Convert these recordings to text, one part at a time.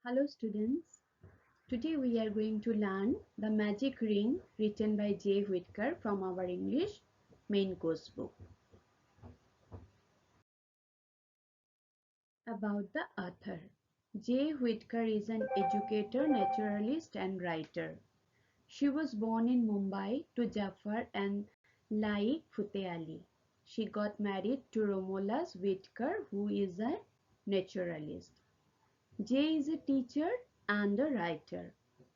Hello students, today we are going to learn The Magic Ring written by J. Whitaker from our English main course book. About the author. J. Whitaker is an educator, naturalist and writer. She was born in Mumbai to Jafar and Laik Futeh Ali. She got married to Romulus Whitaker, who is a naturalist. Jay is a teacher and a writer.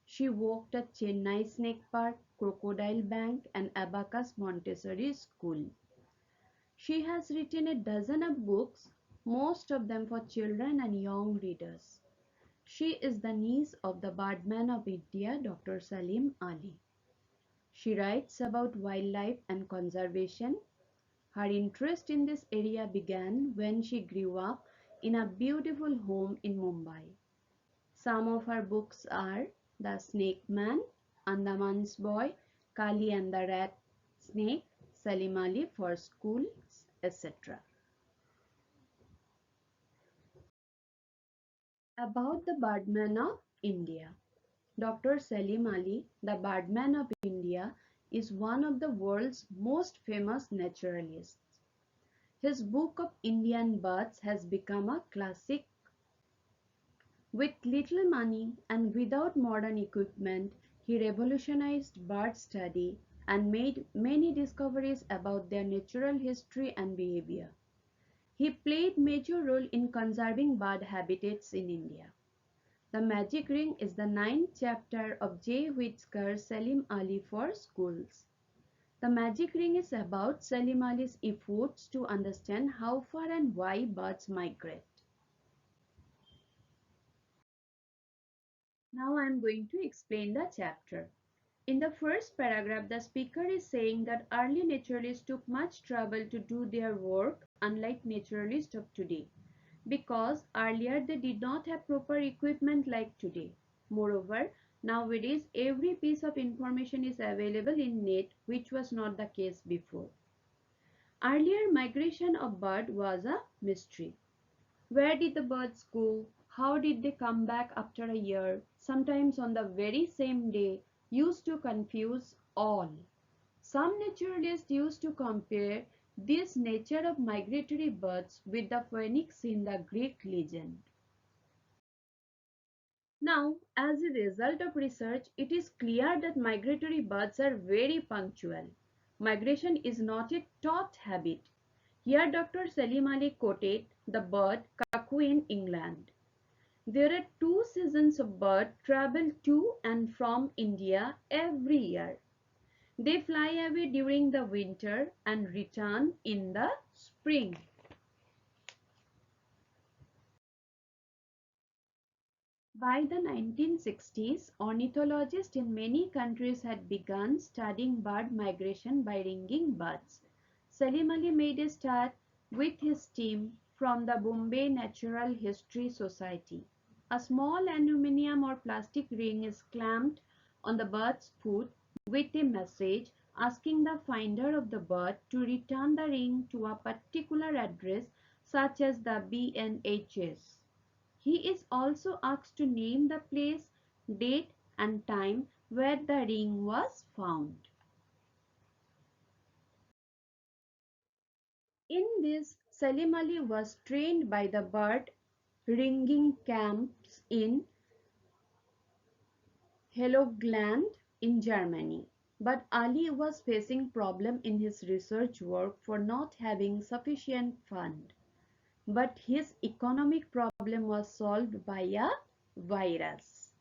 She worked at Chennai Snake Park, Crocodile Bank and Abacus Montessori School. She has written a dozen of books, most of them for children and young readers. She is the niece of the Birdman of India, Dr. Salim Ali. She writes about wildlife and conservation. Her interest in this area began when she grew up in a beautiful home in Mumbai. Some of her books are The Snake Man, Andaman's Boy, Kali and the Rat Snake, Salim Ali for Schools, etc. About the Birdman of India. Dr. Salim Ali, the Birdman of India, is one of the world's most famous naturalists. His book of Indian birds has become a classic. With little money and without modern equipment, he revolutionized bird study and made many discoveries about their natural history and behavior. He played major role in conserving bird habitats in India. The Magic Ring is the ninth chapter of J. Whitaker's Salim Ali for Schools. The Magic Ring is about Salim Ali's efforts to understand how far and why birds migrate. Now I am going to explain the chapter. In the first paragraph, the speaker is saying that early naturalists took much trouble to do their work, unlike naturalists of today, because earlier they did not have proper equipment like today. Moreover, nowadays every piece of information is available in net, which was not the case before. Earlier migration of bird was a mystery. Where did the birds go? How did they come back after a year? Sometimes on the very same day, used to confuse all. Some naturalists used to compare this nature of migratory birds with the phoenix in the Greek legend. Now, as a result of research, it is clear that migratory birds are very punctual. Migration is not a taught habit. Here Dr. Salim Ali quoted the bird cuckoo in England. There are two seasons of bird travel to and from India every year. They fly away during the winter and return in the spring. By the 1960s, ornithologists in many countries had begun studying bird migration by ringing birds. Salim Ali made a start with his team from the Bombay Natural History Society. A small aluminium or plastic ring is clamped on the bird's foot with a message asking the finder of the bird to return the ring to a particular address such as the B&HS. He is also asked to name the place, date and time where the ring was found. In this, Salim Ali was trained by the bird ringing camps in Helgoland in Germany. But Ali was facing problem in his research work for not having sufficient fund. But his economic problem was solved by a virus.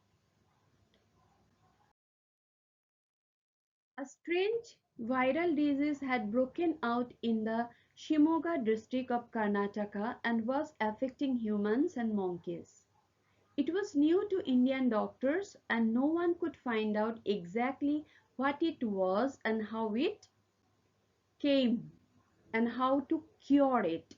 A strange viral disease had broken out in the Shimoga district of Karnataka and was affecting humans and monkeys. It was new to Indian doctors and no one could find out exactly what it was and how it came and how to cure it.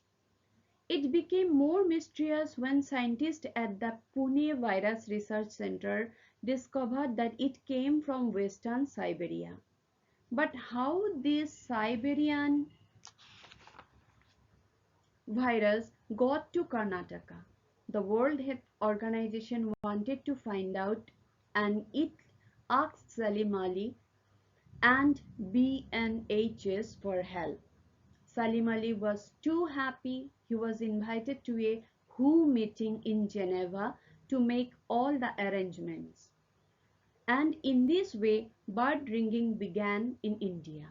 It became more mysterious when scientists at the Pune Virus Research Center discovered that it came from Western Siberia. But how this Siberian virus got to Karnataka? the World Health Organization wanted to find out, and it asked Salim Ali and BNHS for help. Salim Ali was too happy. He was invited to a WHO meeting in Geneva to make all the arrangements. And in this way, bird ringing began in India.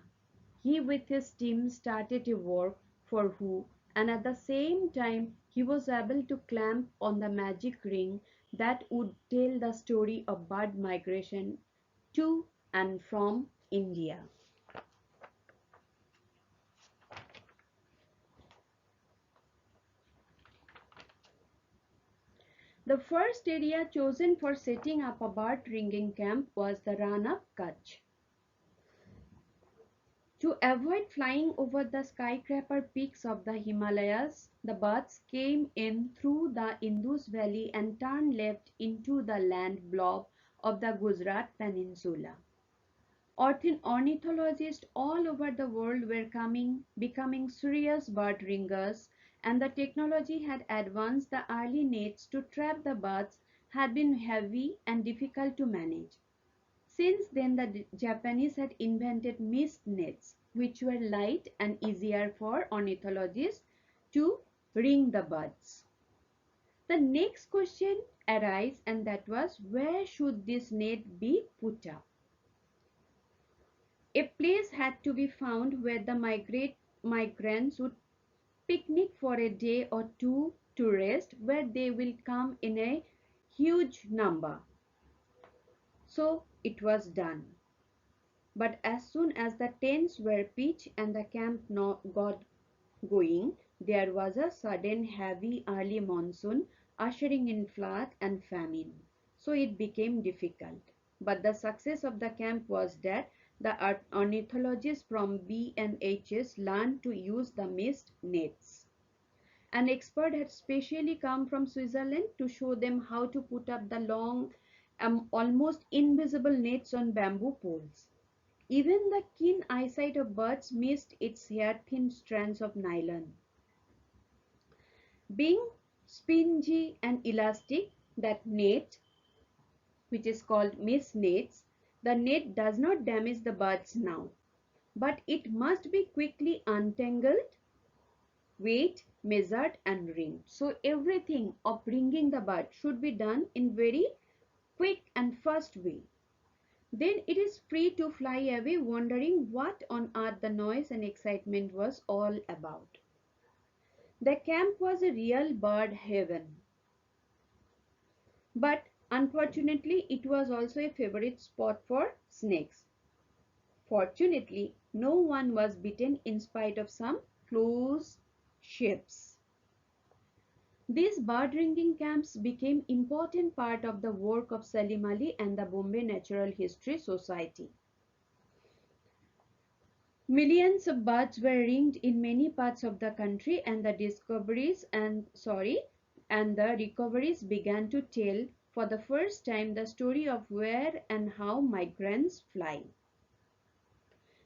He with his team started a work for WHO, and at the same time he was able to clamp on the magic ring that would tell the story of bird migration to and from India. The first area chosen for setting up a bird ringing camp was the Rann of Kutch. To avoid flying over the skyscraper peaks of the Himalayas, the birds came in through the Indus Valley and turned left into the land blob of the Gujarat Peninsula. Ornithologists all over the world were becoming serious bird ringers, and the technology had advanced. The early nets to trap the birds had been heavy and difficult to manage. Since then, the Japanese had invented mist nets, which were light and easier for ornithologists to ring the birds. The next question arises, and that was, where should this net be put up? A place had to be found where the migrants would picnic for a day or two to rest, where they will come in a huge number. So it was done. But as soon as the tents were pitched and the camp got going, there was a sudden heavy early monsoon ushering in flood and famine. So it became difficult. But the success of the camp was that the ornithologists from BNHS learned to use the mist nets. An expert had specially come from Switzerland to show them how to put up the long, almost invisible nets on bamboo poles. Even the keen eyesight of birds missed its hair-thin strands of nylon. Being spongy and elastic, that net, which is called mist nets, the net does not damage the birds now, but it must be quickly untangled, weighed, measured and ringed. So everything of ringing the bird should be done in very quick and fast way. Then it is free to fly away, wondering what on earth the noise and excitement was all about. The camp was a real bird heaven, but unfortunately it was also a favorite spot for snakes. Fortunately, no one was bitten in spite of some close shaves. These bird ringing camps became important part of the work of Salim Ali and the Bombay Natural History Society. Millions of birds were ringed in many parts of the country, and the recoveries began to tell for the first time the story of where and how migrants fly.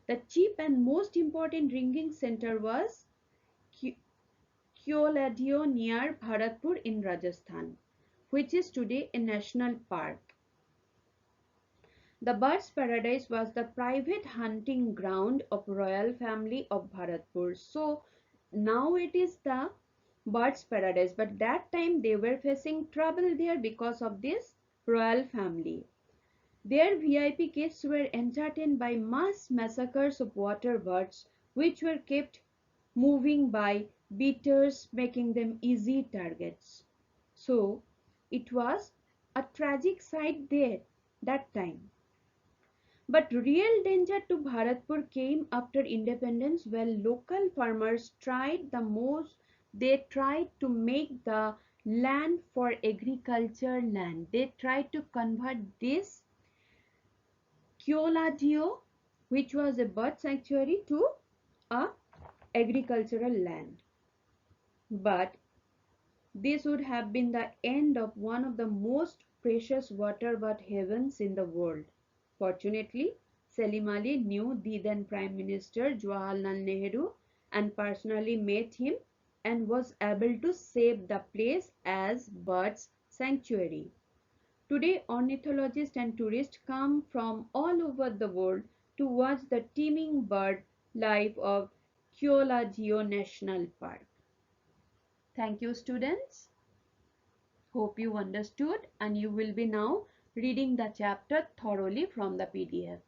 The chief and most important ringing center was Keoladio near Bharatpur in Rajasthan, which is today a national park. The Birds Paradise was the private hunting ground of royal family of Bharatpur. So now it is the Birds Paradise, but that time they were facing trouble there because of this royal family. Their VIP guests were entertained by mass massacres of water birds, which were kept moving by beaters, making them easy targets. So it was a tragic sight there that time. But real danger to Bharatpur came after independence, when local farmers they tried to make the land for agriculture land. They tried to convert this Keoladio, which was a bird sanctuary, to a agricultural land. But this would have been the end of one of the most precious waterbird havens in the world. Fortunately, Salim Ali knew the then Prime Minister Jawaharlal Nehru and personally met him and was able to save the place as birds sanctuary. Today, ornithologists and tourists come from all over the world to watch the teeming bird life of Keoladeo National Park. Thank you, students. Hope you understood, and you will be now reading the chapter thoroughly from the PDF.